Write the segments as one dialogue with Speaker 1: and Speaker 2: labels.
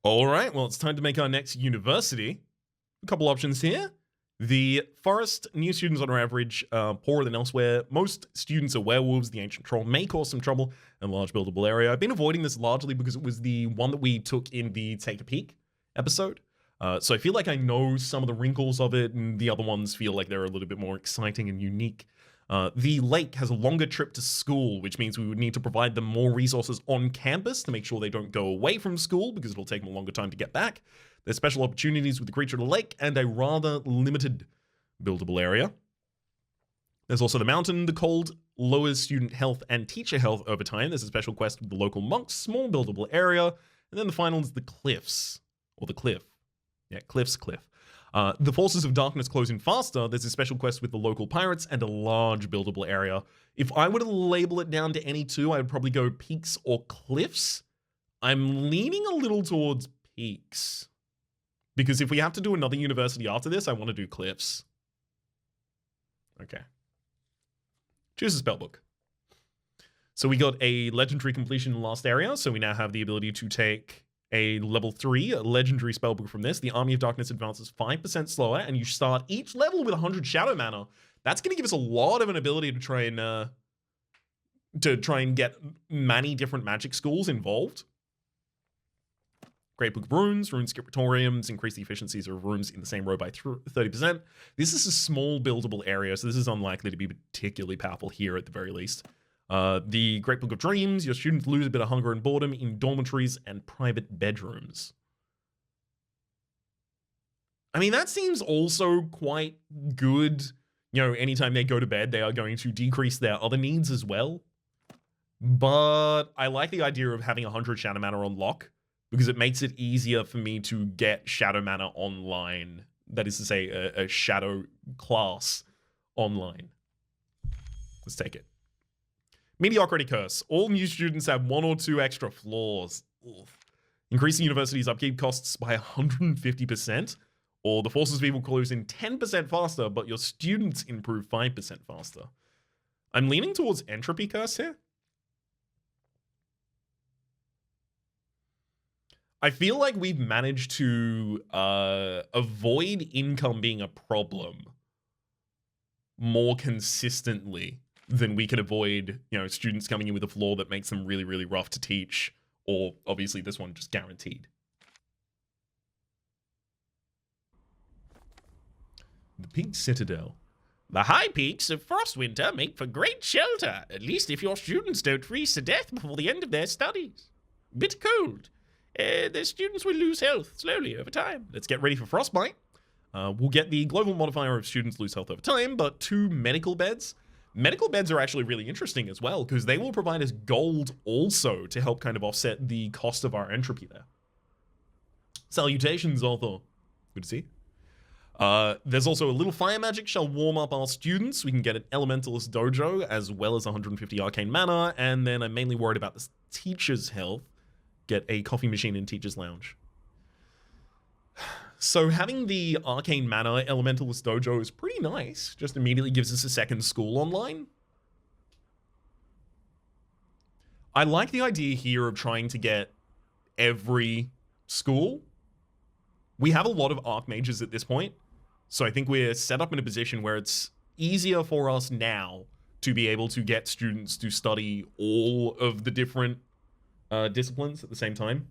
Speaker 1: All right, well, it's time to make our next university. A couple options here. The forest, new students on average, poorer than elsewhere. Most students are werewolves. The ancient troll may cause some trouble in a large buildable area. I've been avoiding this largely because it was the one that we took in the Take a Peek episode. So I feel like I know some of the wrinkles of it, and the other ones feel like they're a little bit more exciting and unique. The lake has a longer trip to school, which means we would need to provide them more resources on campus to make sure they don't go away from school, because it'll take them a longer time to get back. There's special opportunities with the creature of the lake, and a rather limited buildable area. There's also the mountain. The cold lowers student health and teacher health over time. There's a special quest with the local monks, small buildable area. And then the final is the cliffs, or the cliff. Yeah, cliff. The forces of darkness close in faster. There's a special quest with the local pirates and a large buildable area. If I were to label it down to any two, I would probably go peaks or cliffs. I'm leaning a little towards peaks, because if we have to do another university after this, I want to do cliffs. Okay. Choose a spellbook. So we got a legendary completion in the last area, so we now have the ability to take a level 3 legendary spellbook from this. The Army of Darkness advances 5% slower, and you start each level with 100 shadow mana. That's going to give us a lot of an ability to try and get many different magic schools involved. Great Book of Runes, Rune Scriptoriums, increase the efficiencies of rooms in the same row by 30%. This is a small buildable area, so this is unlikely to be particularly powerful here at the very least. The Great Book of Dreams, your students lose a bit of hunger and boredom in dormitories and private bedrooms. I mean, that seems also quite good. You know, anytime they go to bed, they are going to decrease their other needs as well. But I like the idea of having 100 shadow mana on lock, because it makes it easier for me to get shadow mana online. That is to say, a shadow class online. Let's take it. Mediocrity Curse. All new students have 1 or 2 extra floors. Oof. Increase the university's upkeep costs by 150%, or the forces of evil close in 10% faster, but your students improve 5% faster. I'm leaning towards Entropy Curse here. I feel like we've managed to avoid income being a problem more consistently than we can avoid, you know, students coming in with a flaw that makes them really, really rough to teach, or obviously this one just guaranteed. The Pink Citadel. The high peaks of Frostwinter make for great shelter, at least if your students don't freeze to death before the end of their studies. Bit cold. The students will lose health slowly over time. Let's get ready for Frostbite. We'll get the global modifier of students lose health over time, but 2 medical beds. Medical beds are actually really interesting as well, because they will provide us gold also to help kind of offset the cost of our entropy there. Salutations, Arthur. Good to see you. There's also a little fire magic shall warm up our students. We can get an Elementalist Dojo as well as 150 arcane mana, and then I'm mainly worried about the teacher's health. Get a coffee machine in Teacher's Lounge. So having the arcane mana Elementalist Dojo is pretty nice. Just immediately gives us a second school online. I like the idea here of trying to get every school. We have a lot of Archmages at this point, so I think we're set up in a position where it's easier for us now to be able to get students to study all of the different disciplines at the same time.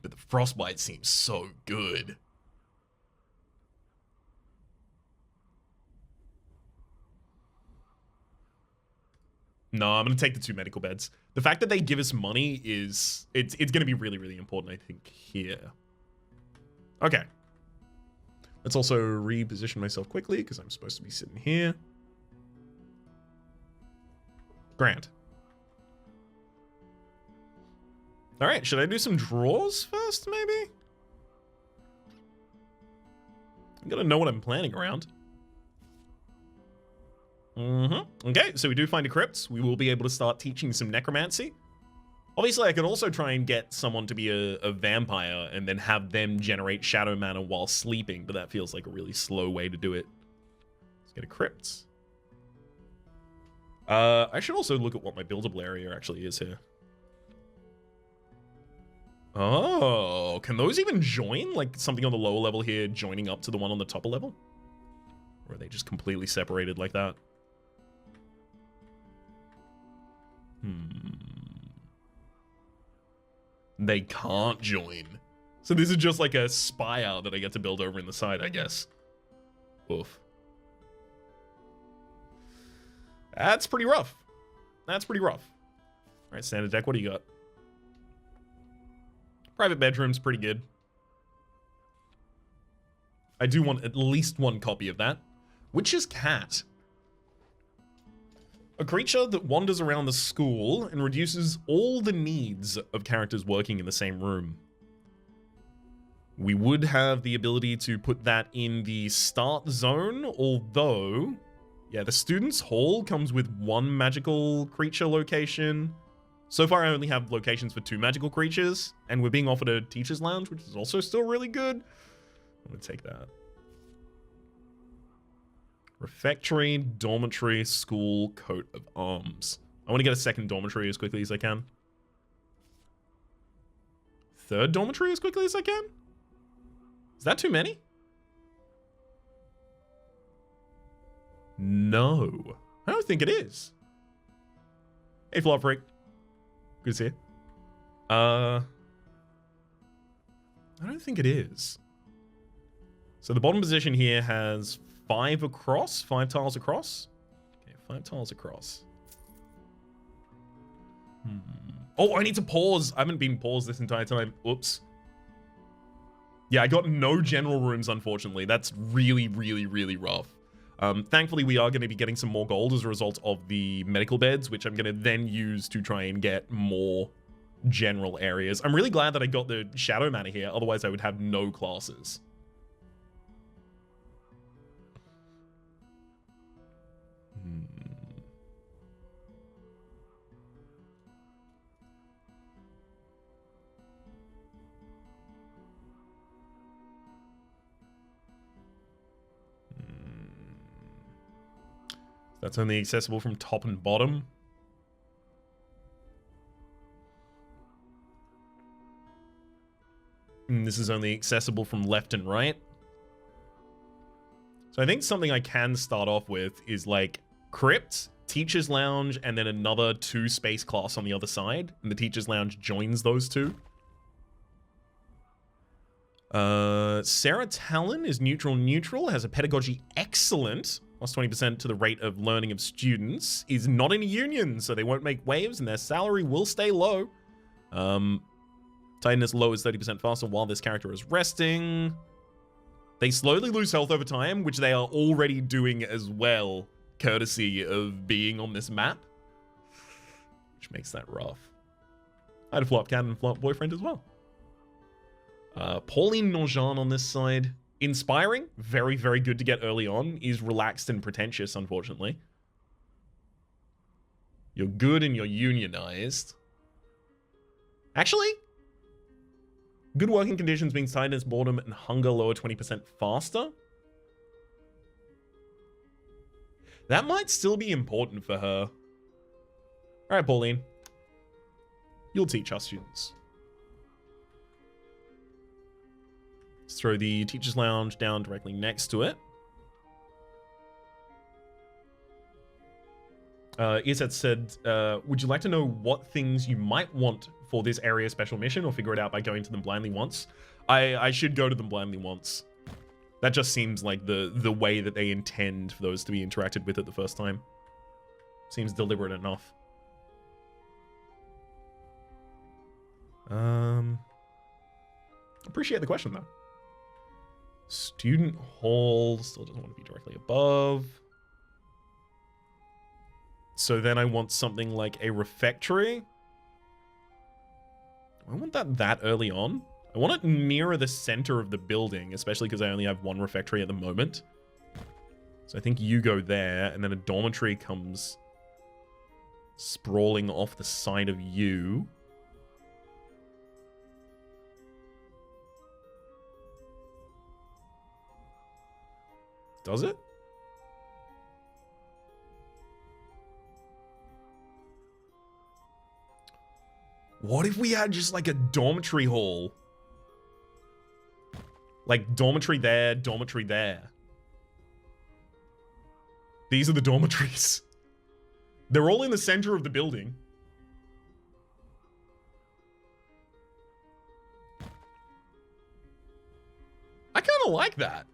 Speaker 1: But the Frostbite seems so good. No, I'm going to take the 2 medical beds. The fact that they give us money is... It's going to be really, really important, I think, here. Okay. Let's also reposition myself quickly, because I'm supposed to be sitting here. Grand. All right, should I do some draws first, maybe? I'm gonna know what I'm planning around. Okay, so we do find a crypt. We will be able to start teaching some necromancy. Obviously, I could also try and get someone to be a vampire and then have them generate shadow mana while sleeping, but that feels like a really slow way to do it. Let's get a crypt. I should also look at what my buildable area actually is here. Oh, can those even join? Like something on the lower level here joining up to the one on the top level? Or are they just completely separated like that? They can't join. So this is just like a spire that I get to build over in the side, I guess. Oof. That's pretty rough. That's pretty rough. All right, standard deck, what do you got? Private bedroom's pretty good. I do want at least one copy of that. Witch's Cat. A creature that wanders around the school and reduces all the needs of characters working in the same room. We would have the ability to put that in the start zone, although, yeah, the student's hall comes with one magical creature location. So far, I only have locations for 2 magical creatures, and we're being offered a teacher's lounge, which is also still really good. I'm gonna take that. Refectory, dormitory, school, coat of arms. I want to get a second dormitory as quickly as I can. Third dormitory as quickly as I can? Is that too many? No. I don't think it is. Hey, Flop Freak. Good to see you. I don't think it is. So the bottom position here has 5 across, 5 tiles across. Okay, 5 tiles across. Oh, I need to pause. I haven't been paused this entire time. Oops. Yeah, I got no general rooms, unfortunately. That's really, really, really rough. Thankfully, we are going to be getting some more gold as a result of the medical beds, which I'm going to then use to try and get more general areas. I'm really glad that I got the Shadow Manor here. Otherwise, I would have no classes. That's only accessible from top and bottom. And this is only accessible from left and right. So I think something I can start off with is like Crypt, Teacher's Lounge, and then another 2 space class on the other side. And the Teacher's Lounge joins those 2. Sarah Talon is neutral, has a pedagogy excellent, plus 20% to the rate of learning of students, is not in a union, so they won't make waves and their salary will stay low. Tidiness low is 30% faster while this character is resting. They slowly lose health over time, which they are already doing as well, courtesy of being on this map, which makes that rough. I had a flop cat and flop boyfriend as well. Pauline Nonjean on this side. Inspiring, very, very good to get early on. Is relaxed and pretentious, unfortunately. You're good and you're unionized. Actually, good working conditions means tidiness, boredom, and hunger lower 20% faster. That might still be important for her. All right, Pauline. You'll teach our students. Let's throw the Teacher's Lounge down directly next to it. Iset said, would you like to know what things you might want for this area special mission or figure it out by going to them blindly once? I should go to them blindly once. That just seems like the way that they intend for those to be interacted with at the first time. Seems deliberate enough. Appreciate the question, though. Student hall still doesn't want to be directly above. So then I want something like a refectory. I want that early on. I want it nearer the center of the building, especially because I only have 1 refectory at the moment. So I think you go there, and then a dormitory comes sprawling off the side of you. Does it? What if we had just like a dormitory hall? Like dormitory there, dormitory there. These are the dormitories. They're all in the center of the building. I kind of like that.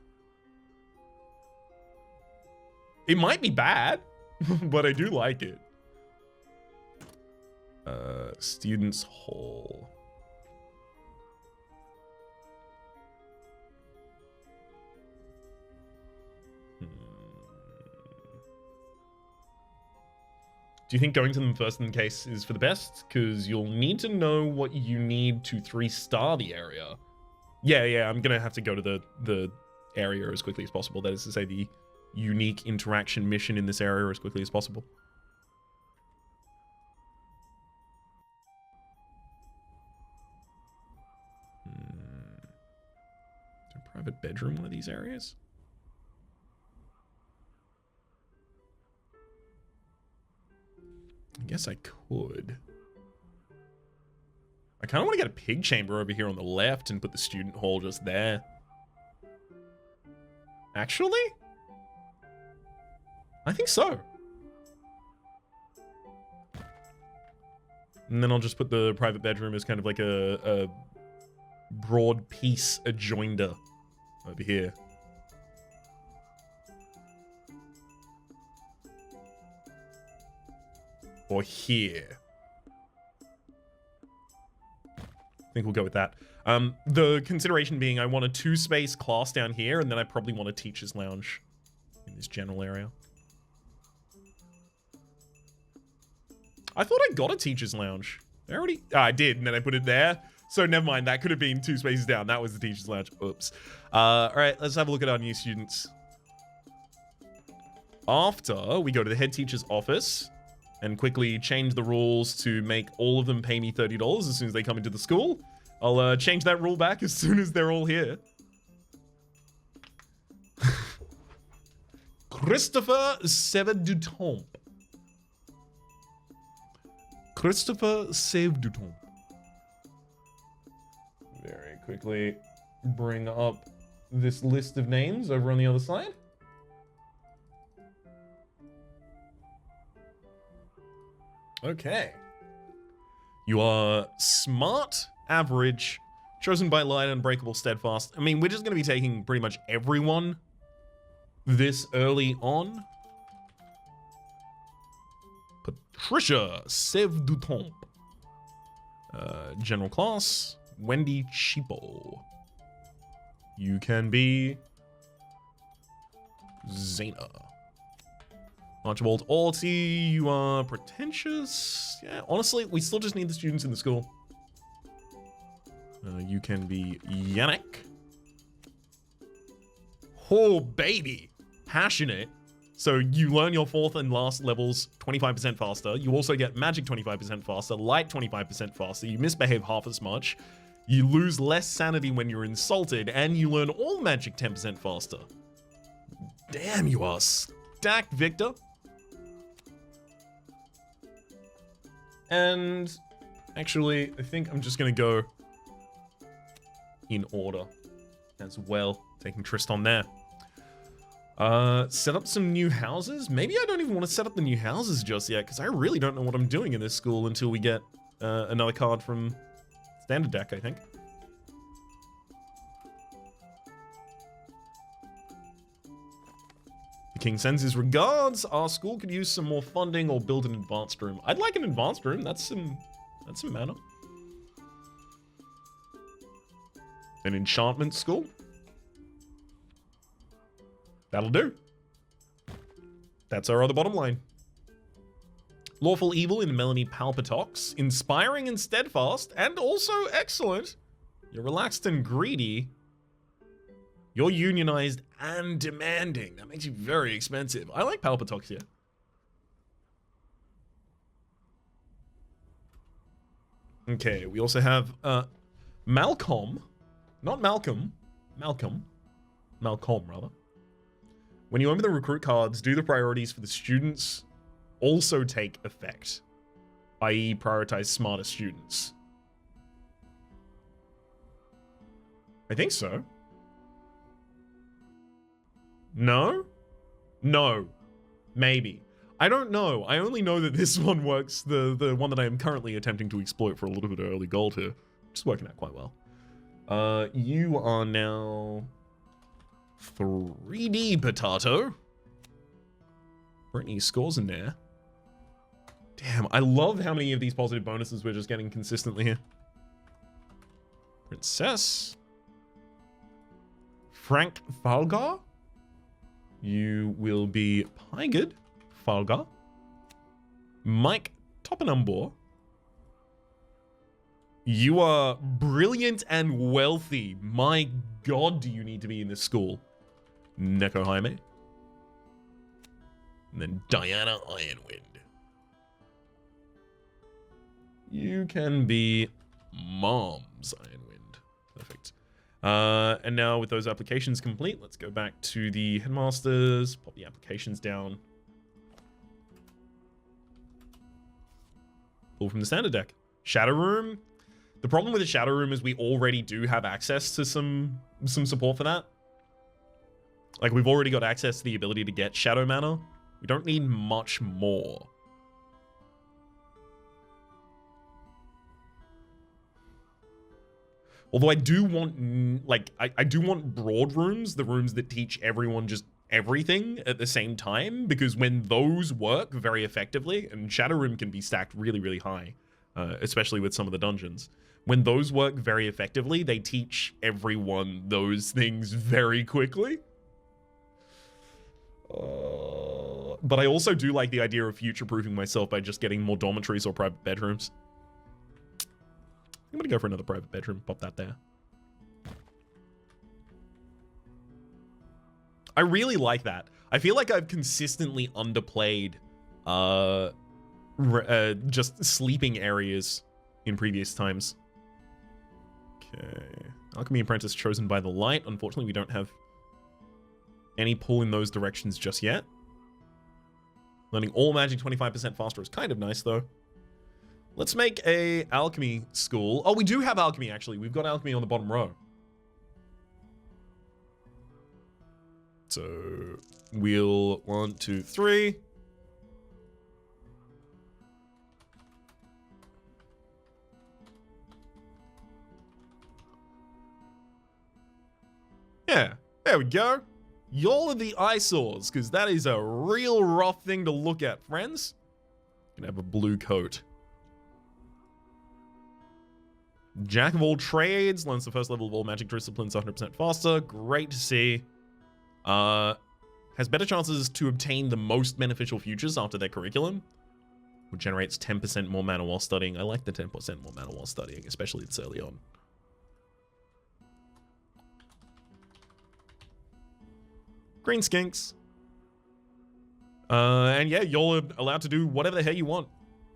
Speaker 1: It might be bad, but I do like it. Students' hall. Do you think going to them first in the case is for the best? Because you'll need to know what you need to 3-star the area. Yeah, I'm gonna have to go to the area as quickly as possible. That is to say, the unique interaction mission in this area as quickly as possible. Is there a private bedroom in one of these areas? I guess I could. I kind of want to get a pig chamber over here on the left and put the student hall just there. Actually? I think so. And then I'll just put the private bedroom as kind of like a broad piece adjoinder over here. Or here. I think we'll go with that. The consideration being I want a 2-space class down here, and then I probably want a teacher's lounge in this general area. I thought I got a teacher's lounge. I did, and then I put it there. So never mind, that could have been 2 spaces down. That was the teacher's lounge. Oops. All right, let's have a look at our new students. After we go to the head teacher's office and quickly change the rules to make all of them pay me $30 as soon as they come into the school, I'll change that rule back as soon as they're all here. Christopher Save-du-Temple. Christopher Save-du-Temple. Very quickly bring up this list of names over on the other side. Okay. You are smart, average, chosen by light, unbreakable, steadfast. I mean, we're just going to be taking pretty much everyone this early on. Patricia Save-du-Temple. General class, Wendy Cheapo. You can be Zena. Archibald Orty, you are pretentious. Yeah, honestly, we still just need the students in the school. You can be Yannick. Oh, baby. Passionate. So you learn your 4th and last levels 25% faster. You also get magic 25% faster, light 25% faster. You misbehave half as much. You lose less sanity when you're insulted, and you learn all magic 10% faster. Damn, you are stacked, Victor. And actually, I think I'm just going to go in order as well, taking Tristan there. Set up some new houses. Maybe I don't even want to set up the new houses just yet, because I really don't know what I'm doing in this school until we get another card from Standard Deck, I think. The King sends his regards. Our school could use some more funding or build an advanced room. I'd like an advanced room. That's some mana. An enchantment school. That'll do. That's our other bottom line. Lawful evil in Melanie Palpitox. Inspiring and steadfast, and also excellent. You're relaxed and greedy. You're unionized and demanding. That makes you very expensive. I like Palpitox here. Okay, we also have Malcolm. Not Malcolm. Malcolm, rather. When you open the recruit cards, do the priorities for the students also take effect? i.e. prioritize smarter students. I think so. No? No. Maybe. I don't know. I only know that this one works, the one that I am currently attempting to exploit for a little bit of early gold here. Which is working out quite well. You are now 3D potato. Brittany scores in there. Damn, I love how many of these positive bonuses we're just getting consistently here. Princess. Frank Falgar. You will be Pygod Falgar. Mike Toppenambor. You are brilliant and wealthy. My god, do you need to be in this school. Neko Jaime. And then Diana Ironwind. You can be Mom's Ironwind. Perfect. And now with those applications complete, let's go back to the headmasters, pop the applications down. Pull from the standard deck. Shadow Room. The problem with the Shadow Room is we already do have access to some support for that. Like, we've already got access to the ability to get Shadow Mana. We don't need much more. Although I do want, like, I do want broad rooms, the rooms that teach everyone just everything at the same time, because when those work very effectively, and Shadow Room can be stacked really, really high, especially with some of the dungeons. When those work very effectively, they teach everyone those things very quickly. But I also do like the idea of future-proofing myself by just getting more dormitories or private bedrooms. I'm gonna go for another private bedroom. Pop that there. I really like that. I feel like I've consistently underplayed just sleeping areas in previous times. Okay. Alchemy Apprentice chosen by the light. Unfortunately, we don't have any pull in those directions just yet. Learning all magic 25% faster is kind of nice, though. Let's make a alchemy school. Oh, we do have alchemy, actually. We've got alchemy on the bottom row. So we'll 1, 2, 3. Yeah, there we go. Y'all are the eyesores, because that is a real rough thing to look at, friends. You can have a blue coat. Jack of all trades, learns the first level of all magic disciplines 100% faster. Great to see. Has better chances to obtain the most beneficial futures after their curriculum, which generates 10% more mana while studying. I like the 10% more mana while studying, especially this early on. Green skinks. And yeah, you're allowed to do whatever the hell you want.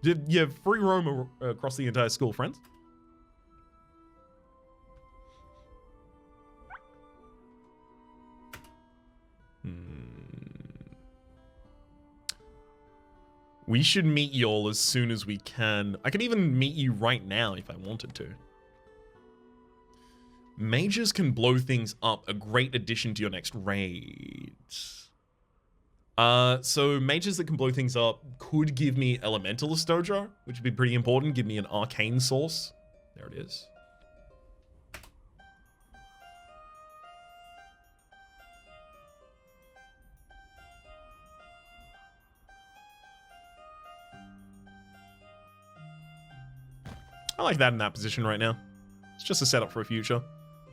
Speaker 1: You have free roam across the entire school, friends. We should meet y'all as soon as we can. I could even meet you right now if I wanted to. Mages can blow things up. A great addition to your next raid. So mages that can blow things up could give me Elementalist Dojo, which would be pretty important. Give me an arcane source. There it is. I like that in that position right now. It's just a setup for a future.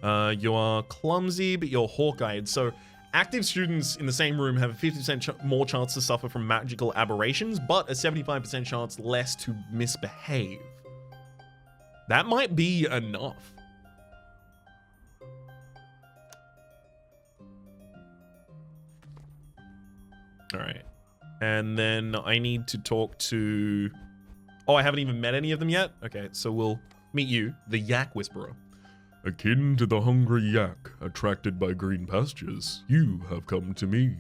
Speaker 1: You are clumsy, but you're Hawk-eyed. So active students in the same room have a 50% more chance to suffer from magical aberrations, but a 75% chance less to misbehave. That might be enough. All right. And then I need to talk to... Oh, I haven't even met any of them yet? Okay, so we'll meet you, the Yak Whisperer. Akin to the hungry yak, attracted by green pastures, you have come to me.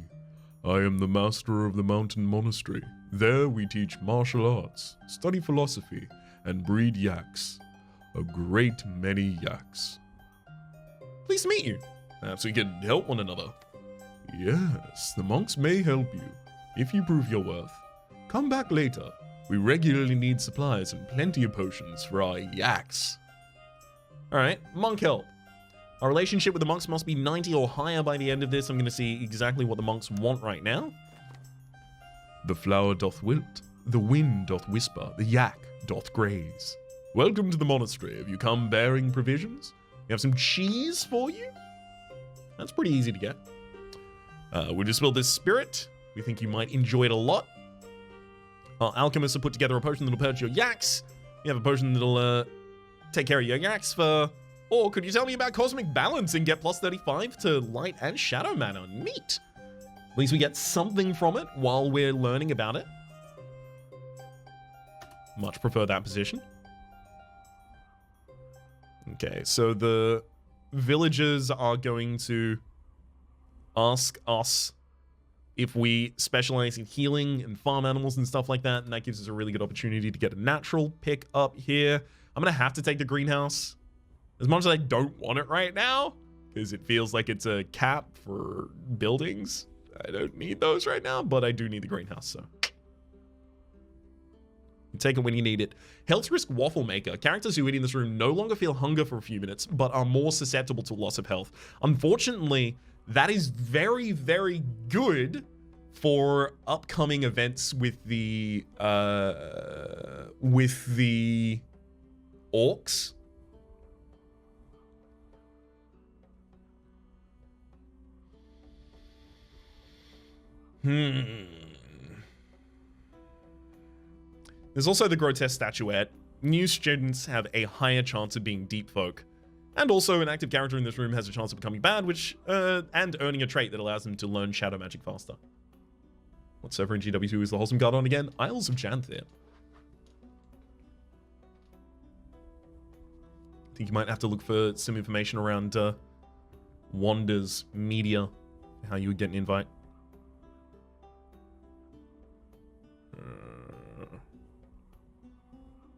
Speaker 1: I am the master of the mountain monastery. There we teach martial arts, study philosophy, and breed yaks. A great many yaks. Pleased to meet you. Perhaps we can help one another. Yes, the monks may help you, if you prove your worth. Come back later. We regularly need supplies and plenty of potions for our yaks. Alright, monk help. Our relationship with the monks must be 90 or higher by the end of this. I'm going to see exactly what the monks want right now. The flower doth wilt, the wind doth whisper, the yak doth graze. Welcome to the monastery. Have you come bearing provisions? We have some cheese for you? That's pretty easy to get. We'll dispel this spirit. We think you might enjoy it a lot. Our alchemists have put together a potion that'll purge your yaks. You have a potion that'll take care of your yaks for... Or could you tell me about cosmic balance and get plus 35 to light and shadow mana? Neat. At least we get something from it while we're learning about it. Much prefer that position. Okay, so the villagers are going to ask us if we specialize in healing and farm animals and stuff like that, and that gives us a really good opportunity to get a natural pick up here. I'm going to have to take the greenhouse. As much as I don't want it right now, because it feels like it's a cap for buildings. I don't need those right now, but I do need the greenhouse, so. You take it when you need it. Health risk waffle maker. Characters who eat in this room no longer feel hunger for a few minutes, but are more susceptible to loss of health. Unfortunately, that is very, very good for upcoming events with the orcs. There's also the grotesque statuette. New students have a higher chance of being deep folk. And also an active character in this room has a chance of becoming bad, which, and earning a trait that allows them to learn shadow magic faster. What server in GW2 is the Wholesome Guard on again? Isles of Janthir. I think you might have to look for some information around Wanda's media, how you would get an invite.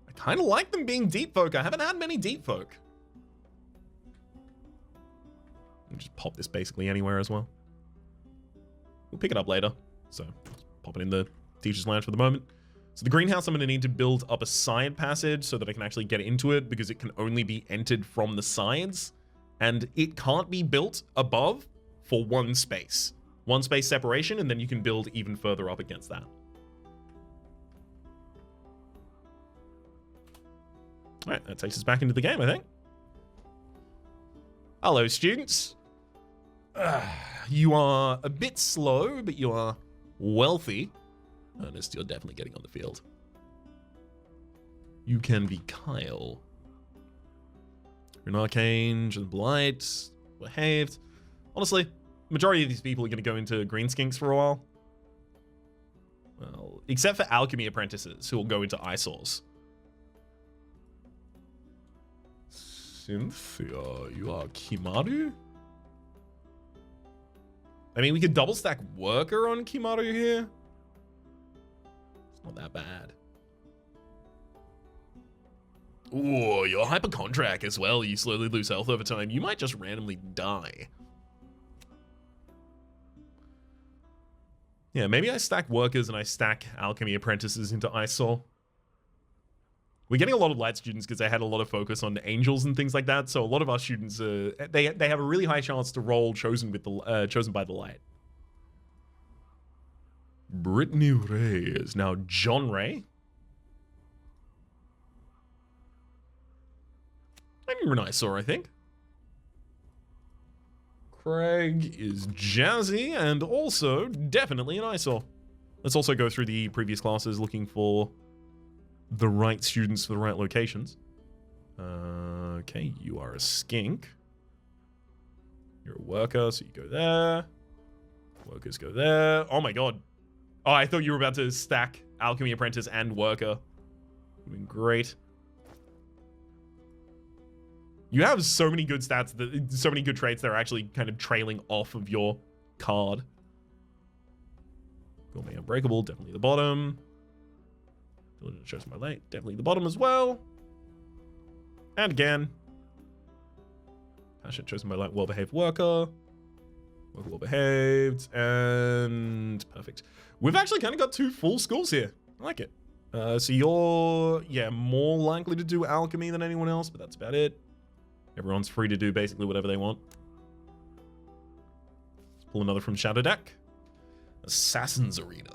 Speaker 1: I kind of like them being deep folk. I haven't had many deep folk. Just pop this basically anywhere as well. We'll pick it up later. So pop it in the teacher's lounge for the moment. So the greenhouse, I'm going to need to build up a side passage so that I can actually get into it, because it can only be entered from the sides. And it can't be built above for one space. One space separation, and then you can build even further up against that. Alright, that takes us back into the game, I think. Hello, students. You are a bit slow, but you are wealthy. Ernest, you're definitely getting on the field. You can be Kyle. You're an arcane, and blight, behaved. Honestly, majority of these people are going to go into greenskinks for a while. Well, except for alchemy apprentices, who will go into eyesores. Cynthia, you are Kimaru? I mean, we could double stack worker on Kimaru here. It's not that bad. Ooh, you're hypochondriac as well. You slowly lose health over time. You might just randomly die. Yeah, maybe I stack workers and I stack alchemy apprentices into eyesore. We're getting a lot of light students because they had a lot of focus on angels and things like that. So a lot of our students, they have a really high chance to roll chosen by the light. Brittany Ray is now John Ray. I'm an eyesore, I think. Craig is jazzy and also definitely an eyesore. Let's also go through the previous classes looking for the right students for the right locations. Okay, you are a skink. You're a worker, so you go there. Workers go there. Oh my god. Oh, I thought you were about to stack alchemy apprentice and worker. Doing great. You have so many good stats, so many good traits that are actually kind of trailing off of your card. Gourmet Unbreakable, definitely the bottom. Diligent shows my light, definitely the bottom as well. And again. Passionate chosen by light, well-behaved worker. Well-behaved, and perfect. We've actually kind of got 2 full schools here. I like it. So you're, yeah, more likely to do alchemy than anyone else, but that's about it. Everyone's free to do basically whatever they want. Let's pull another from Shadow Deck. Assassin's Arena.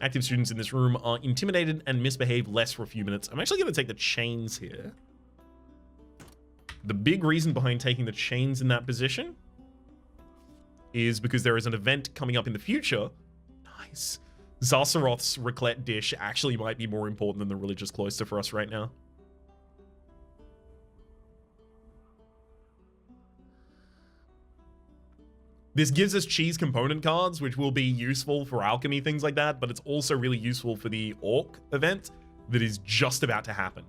Speaker 1: Active students in this room are intimidated and misbehave less for a few minutes. I'm actually going to take the chains here. The big reason behind taking the chains in that position is because there is an event coming up in the future. Nice. Zasaroth's raclette dish actually might be more important than the religious cloister for us right now. This gives us cheese component cards, which will be useful for alchemy, things like that, but it's also really useful for the orc event that is just about to happen.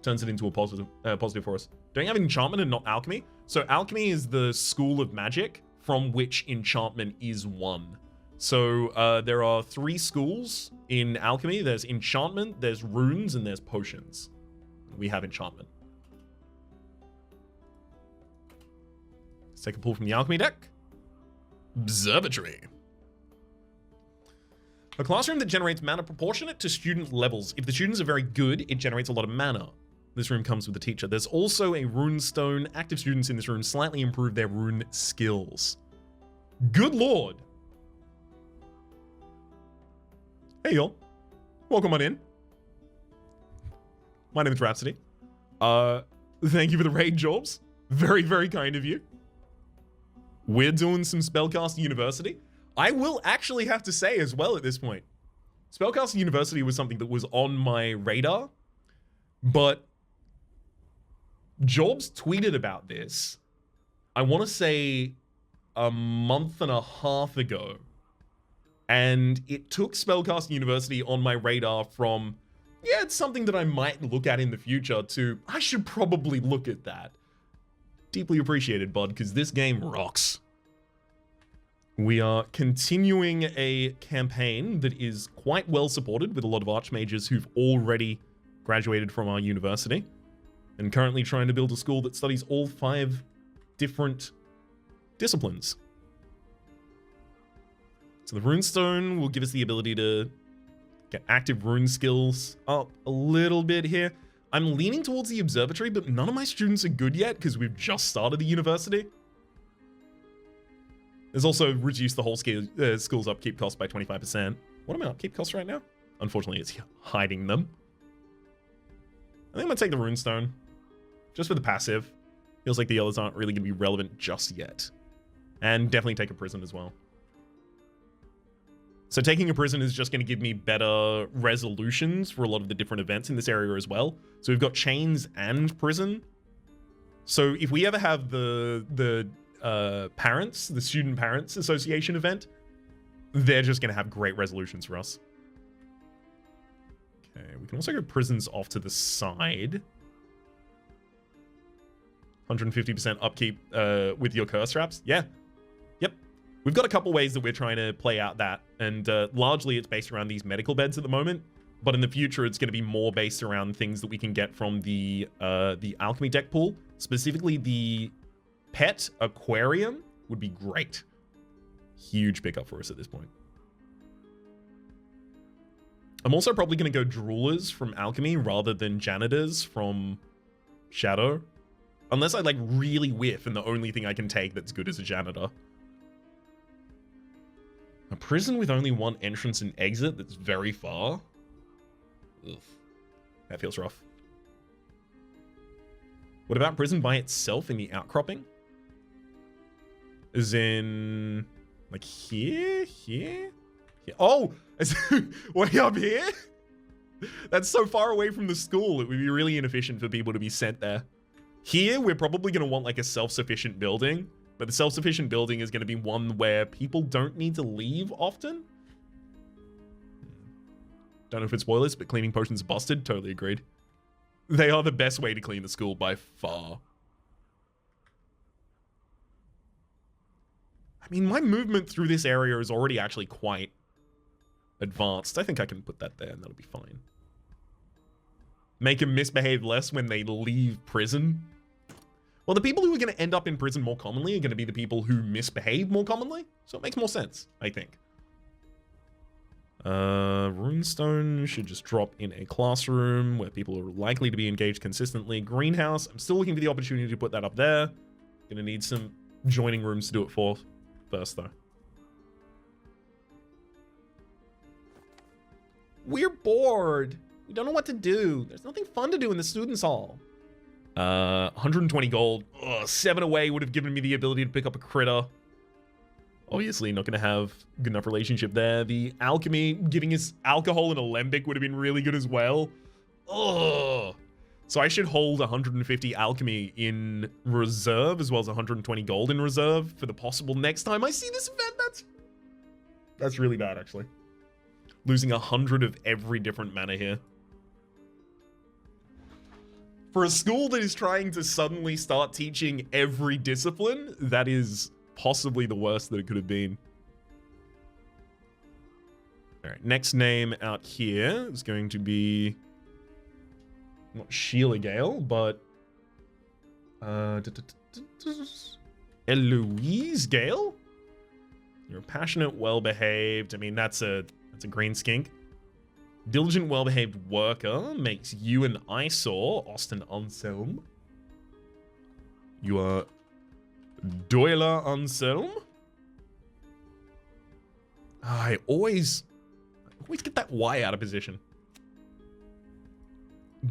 Speaker 1: Turns it into a positive for us. Don't you have enchantment and not alchemy? So alchemy is the school of magic from which enchantment is one. So there are 3 schools in alchemy. There's enchantment, there's runes, and there's potions. We have enchantment. Let's take a pull from the alchemy deck. Observatory. A classroom that generates mana proportionate to student levels. If the students are very good, it generates a lot of mana. This room comes with a teacher. There's also a rune stone. Active students in this room slightly improve their rune skills. Good lord. Hey y'all. Welcome on in. My name is Rhapsody. Thank you for the raid, Jobs. Very, very kind of you. We're doing some Spellcaster University. I will actually have to say as well at this point, Spellcaster University was something that was on my radar, but Jobs tweeted about this, I want to say a month and a half ago, and it took Spellcaster University on my radar from, yeah, it's something that I might look at in the future, to, I should probably look at that. Deeply appreciated, bud, because this game rocks. We are continuing a campaign that is quite well supported with a lot of archmages who've already graduated from our university, and currently trying to build a school that studies all 5 different disciplines. So the runestone will give us the ability to get active rune skills up a little bit here. I'm leaning towards the observatory, but none of my students are good yet because we've just started the university. There's also reduced the whole school's upkeep cost by 25%. What are my upkeep costs right now? Unfortunately, it's hiding them. I think I'm going to take the runestone. Just for the passive. Feels like the others aren't really going to be relevant just yet. And definitely take a prison as well. So taking a prison is just going to give me better resolutions for a lot of the different events in this area as well. So we've got chains and prison. So if we ever have the parents, the Student Parents Association event, they're just going to have great resolutions for us. Okay, we can also go prisons off to the side. 150% upkeep with your curse traps. Yeah. Yep. We've got a couple ways that we're trying to play out that, and largely it's based around these medical beds at the moment, but in the future it's going to be more based around things that we can get from the alchemy deck pool. Specifically, the pet aquarium would be great. Huge pickup for us at this point. I'm also probably going to go droolers from alchemy rather than janitors from shadow, unless I like really whiff and the only thing I can take that's good is a janitor. A prison with only 1 entrance and exit that's very far. Ugh. That feels rough. What about prison by itself in the outcropping? As in, like here? Oh, way up here? That's so far away from the school. It would be really inefficient for people to be sent there. Here, we're probably going to want like a self-sufficient building. But the self-sufficient building is going to be one where people don't need to leave often. Don't know if it's spoilers, but cleaning potions are busted. Totally agreed. They are the best way to clean the school by far. I mean, my movement through this area is already actually quite advanced. I think I can put that there and that'll be fine. Make them misbehave less when they leave prison. Well, the people who are going to end up in prison more commonly are going to be the people who misbehave more commonly. So it makes more sense, I think. Runestone should just drop in a classroom where people are likely to be engaged consistently. Greenhouse, I'm still looking for the opportunity to put that up there. Gonna need some joining rooms to do it for first, though. We're bored. We don't know what to do. There's nothing fun to do in the students' hall. 120 gold. Ugh, 7 away would have given me the ability to pick up a critter. Obviously not going to have good enough relationship there. The alchemy, giving us alcohol and alembic would have been really good as well. Ugh. So I should hold 150 alchemy in reserve as well as 120 gold in reserve for the possible next time I see this event. That's really bad, actually. Losing 100 of every different mana here. For a school that is trying to suddenly start teaching every discipline, that is possibly the worst that it could have been. All right, next name out here is going to be not Sheila Gale, but Eloise Gale. You're passionate, well-behaved. I mean, that's a green skink. Diligent, well-behaved worker makes you an eyesore, Austin Anselm. You are Doyla Anselm. I always get that Y out of position.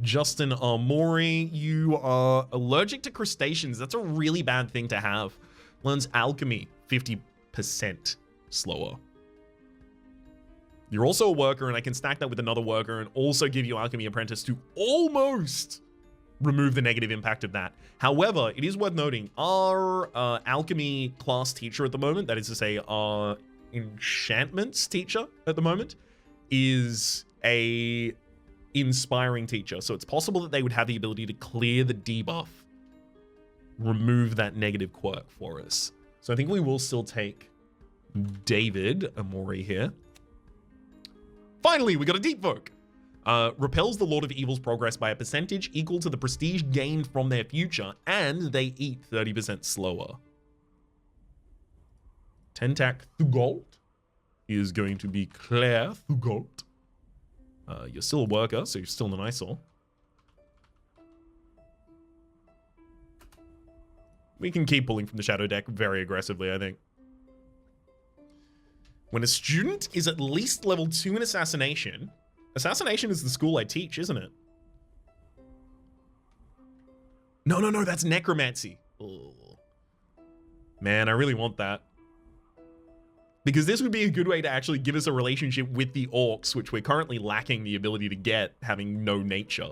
Speaker 1: Justin Armori, you are allergic to crustaceans. That's a really bad thing to have. Learns alchemy 50% slower. You're also a worker, and I can stack that with another worker and also give you Alchemy Apprentice to almost remove the negative impact of that. However, it is worth noting, our Alchemy class teacher at the moment, that is to say our Enchantments teacher at the moment, is a inspiring teacher. So it's possible that they would have the ability to clear the debuff, remove that negative quirk for us. So I think we will still take David Amori here. Finally, we got a deep folk. Repels the Lord of Evil's progress by a percentage equal to the prestige gained from their future, and they eat 30% slower. Tentak Thugault is going to be Claire Thugault. You're still a worker, so you're still an eyesore. We can keep pulling from the shadow deck very aggressively, I think. When a student is at least level 2 in Assassination, Assassination is the school I teach, isn't it? No, that's Necromancy. Ugh. Man, I really want that. Because this would be a good way to actually give us a relationship with the orcs, which we're currently lacking the ability to get, having no nature.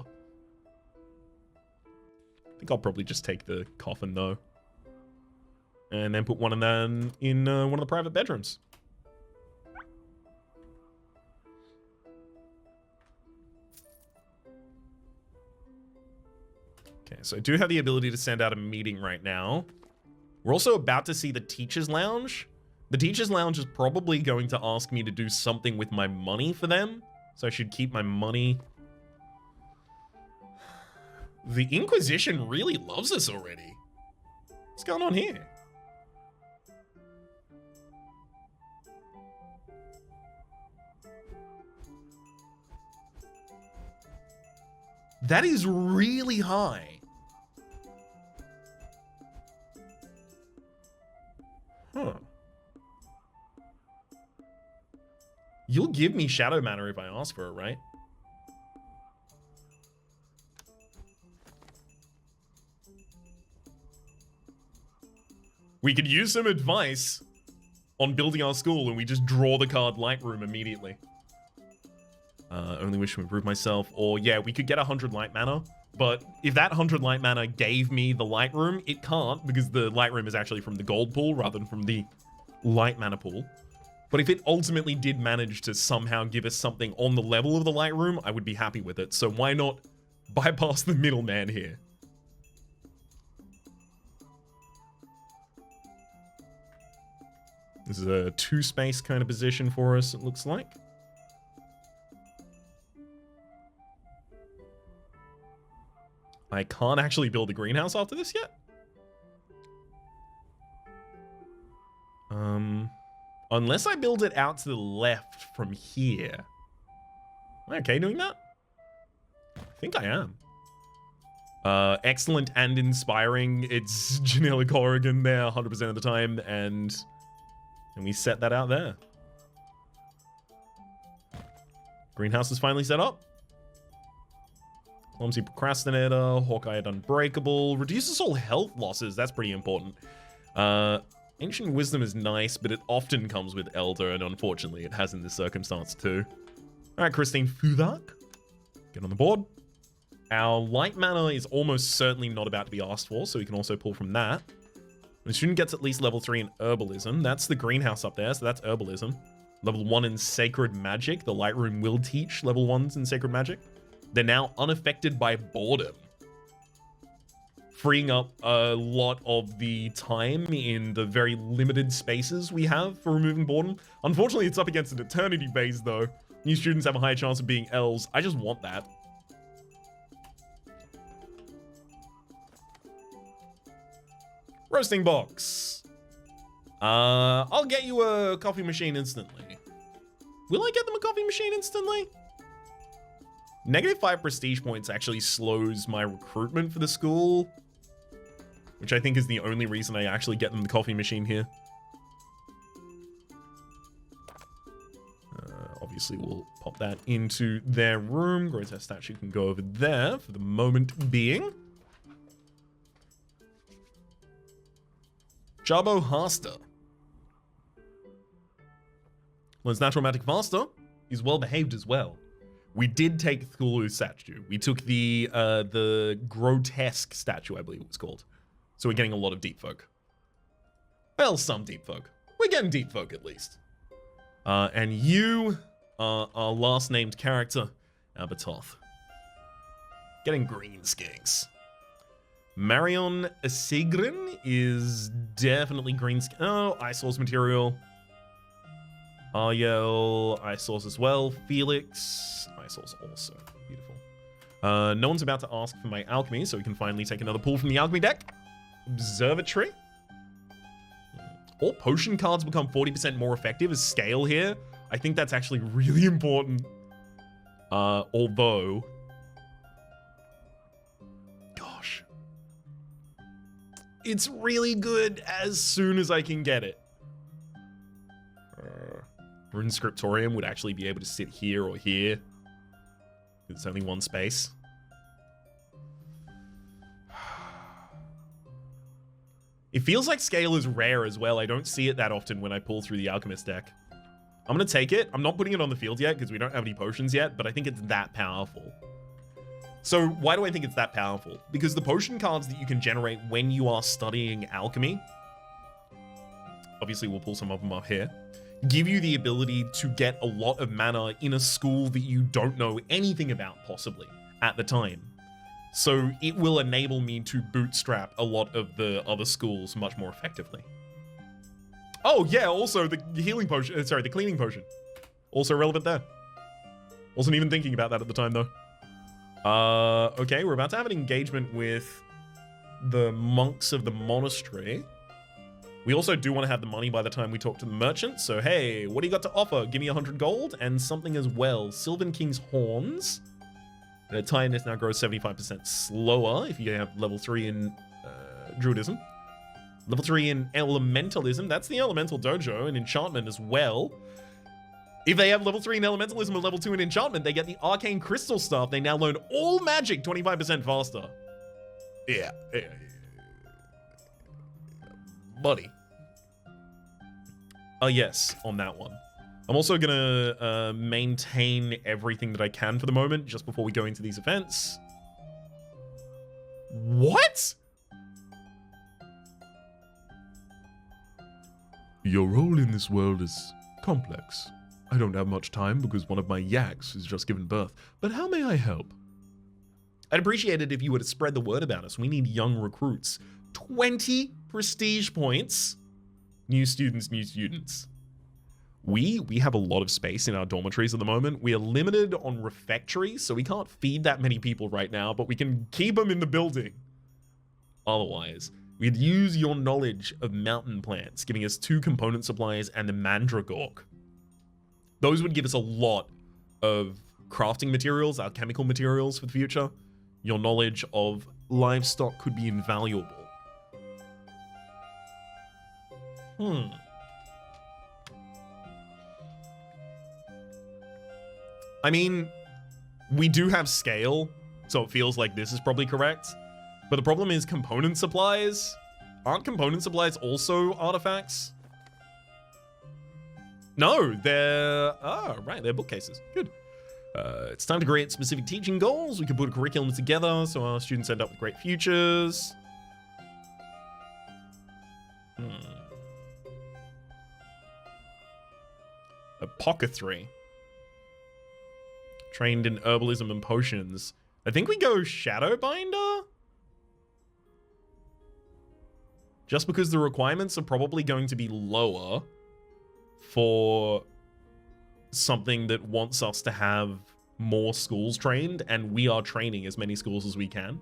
Speaker 1: I think I'll probably just take the coffin, though. And then put one of them in one of the private bedrooms. Okay, so I do have the ability to send out a meeting right now. We're also about to see the Teacher's Lounge. The Teacher's Lounge is probably going to ask me to do something with my money for them. So I should keep my money. The Inquisition really loves us already. What's going on here? That is really high. Huh. You'll give me shadow mana if I ask for it, right? We could use some advice on building our school and we just draw the card Lightroom immediately. Only wish to improve myself. Or yeah, we could get 100 light mana. But if that 100 light mana gave me the Lightroom, it can't because the Lightroom is actually from the gold pool rather than from the light mana pool. But if it ultimately did manage to somehow give us something on the level of the Lightroom, I would be happy with it. So why not bypass the middleman here? This is a 2-space kind of position for us, it looks like. I can't actually build a greenhouse after this yet. Unless I build it out to the left from here. Am I okay doing that? I think I am. Excellent and inspiring. It's generic Oregon there 100% of the time, and we set that out there. Greenhouse is finally set up. Clumsy Procrastinator, Hawkeye at Unbreakable, reduces all health losses. That's pretty important. Ancient Wisdom is nice, but it often comes with Elder, and unfortunately it has in this circumstance too. Alright, Christine Futhark. Get on the board. Our Light Mana is almost certainly not about to be asked for, so we can also pull from that. The student gets at least level 3 in Herbalism. That's the greenhouse up there, so that's Herbalism. Level 1 in Sacred Magic. The Light Room will teach level 1s in Sacred Magic. They're now unaffected by boredom, freeing up a lot of the time in the very limited spaces we have for removing boredom. Unfortunately, it's up against an Eternity base, though. New students have a higher chance of being elves. I just want that. Roasting box. I'll get you a coffee machine instantly. Will I get them a coffee machine instantly? -5 prestige points actually slows my recruitment for the school, which I think is the only reason I actually get them the coffee machine here. Obviously, we'll pop that into their room. Grotesque statue can go over there for the moment being. Jabo Harster. Learns natural magic faster. He's well behaved as well. We did take Thulu's statue. We took the grotesque statue, I believe it was called. So we're getting a lot of deep folk. Well, some deep folk. We're getting deep folk at least. And you are our last named character, Abatoth. Getting green skinks. Marion Sigrin is definitely green skin. Oh, ice source material. Ariel, ice source as well. Felix, ice source also. Beautiful. No one's about to ask for my alchemy, so we can finally take another pull from the alchemy deck. Observatory. All potion cards become 40% more effective as scale here. I think that's actually really important. Although, gosh, it's really good as soon as I can get it. Rune Scriptorium would actually be able to sit here or here. It's only one space. It feels like scale is rare as well. I don't see it that often when I pull through the Alchemist deck. I'm going to take it. I'm not putting it on the field yet because we don't have any potions yet, but I think it's that powerful. So why do I think it's that powerful? Because the potion cards that you can generate when you are studying alchemy, obviously we'll pull some of them up here, give you the ability to get a lot of mana in a school that you don't know anything about possibly at the time. So it will enable me to bootstrap a lot of the other schools much more effectively. Oh yeah, also the healing potion, sorry, the cleaning potion. Also relevant there. Wasn't even thinking about that at the time though. Okay, we're about to have an engagement with the monks of the monastery. We also do want to have the money by the time we talk to the merchant. So hey, what do you got to offer? Give me 100 gold and something as well. Sylvan King's Horns. Tiredness now grows 75% slower if you have level 3 in Druidism. Level 3 in Elementalism. That's the Elemental Dojo and Enchantment as well. If they have level 3 in Elementalism or level 2 in Enchantment, they get the Arcane Crystal Staff. They now learn all magic 25% faster. Yeah. Buddy. Oh, yes, on that one. I'm also going to maintain everything that I can for the moment just before we go into these events. What? Your role in this world is complex. I don't have much time because one of my yaks has just given birth, but how may I help? I'd appreciate it if you were to spread the word about us. We need young recruits. 20 prestige points New students, new students. We have a lot of space in our dormitories at the moment. We are limited on refectories, so we can't feed that many people right now, but we can keep them in the building. Otherwise, we'd use your knowledge of mountain plants, giving us 2 component supplies and the mandragora. Those would give us a lot of crafting materials, alchemical materials for the future. Your knowledge of livestock could be invaluable. I mean, we do have scale, so it feels like this is probably correct. But the problem is component supplies. Aren't component supplies also artifacts? No, they're... Oh, right, they're bookcases. Good. It's time to create specific teaching goals. We can put a curriculum together so our students end up with great futures. Apothecary. Trained in herbalism and potions. I think we go Shadowbinder? Just because the requirements are probably going to be lower for something that wants us to have more schools trained, and we are training as many schools as we can.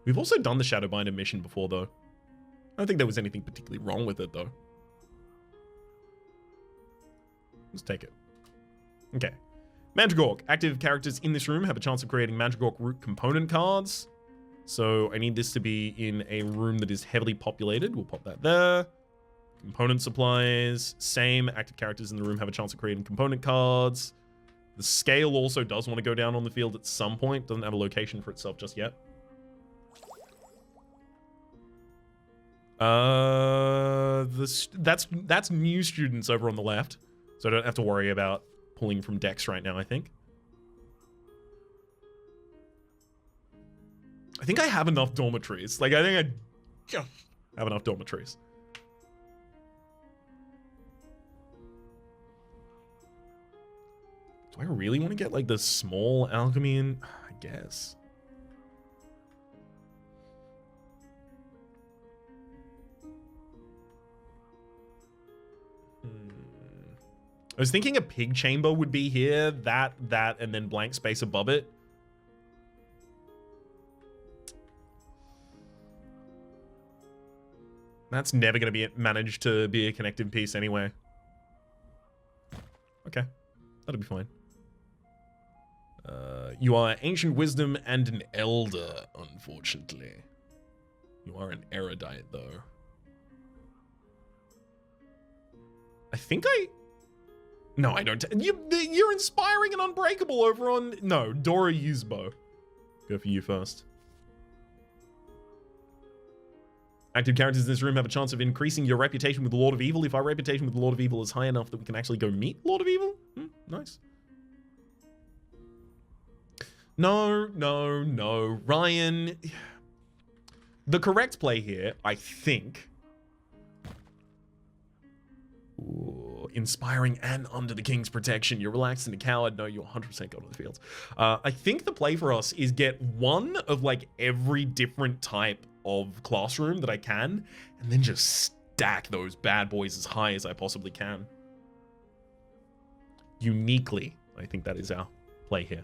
Speaker 1: We've also done the Shadowbinder mission before, though. I don't think there was anything particularly wrong with it, though. Let's take it. Okay. Mandragora. Active characters in this room have a chance of creating Mandragora root component cards. So I need this to be in a room that is heavily populated. We'll pop that there. Component supplies. Same. Active characters in the room have a chance of creating component cards. The scale also does want to go down on the field at some point. Doesn't have a location for itself just yet. That's new students over on the left. So I don't have to worry about pulling from decks right now, I think. I think I have enough dormitories. Like, I think I just have enough dormitories. Do I really want to get, like, the small alchemy in? I guess. I was thinking a pig chamber would be here. That, and then blank space above it. That's never going to be managed to be a connected piece anyway. Okay. That'll be fine. You are ancient wisdom and an elder, unfortunately. You are an erudite, though. I think I... No, I don't. You're inspiring and unbreakable over on... No, Dora Yuzbo. Go for you first. Active characters in this room have a chance of increasing your reputation with the Lord of Evil. If our reputation with the Lord of Evil is high enough that we can actually go meet Lord of Evil. Nice. No. Ryan. The correct play here, I think... Ooh, inspiring and under the king's protection. You're relaxed and a coward. No, you 100% go to the fields. I think the play for us is get one of like every different type of classroom that I can, and then just stack those bad boys as high as I possibly can. Uniquely, I think that is our play here.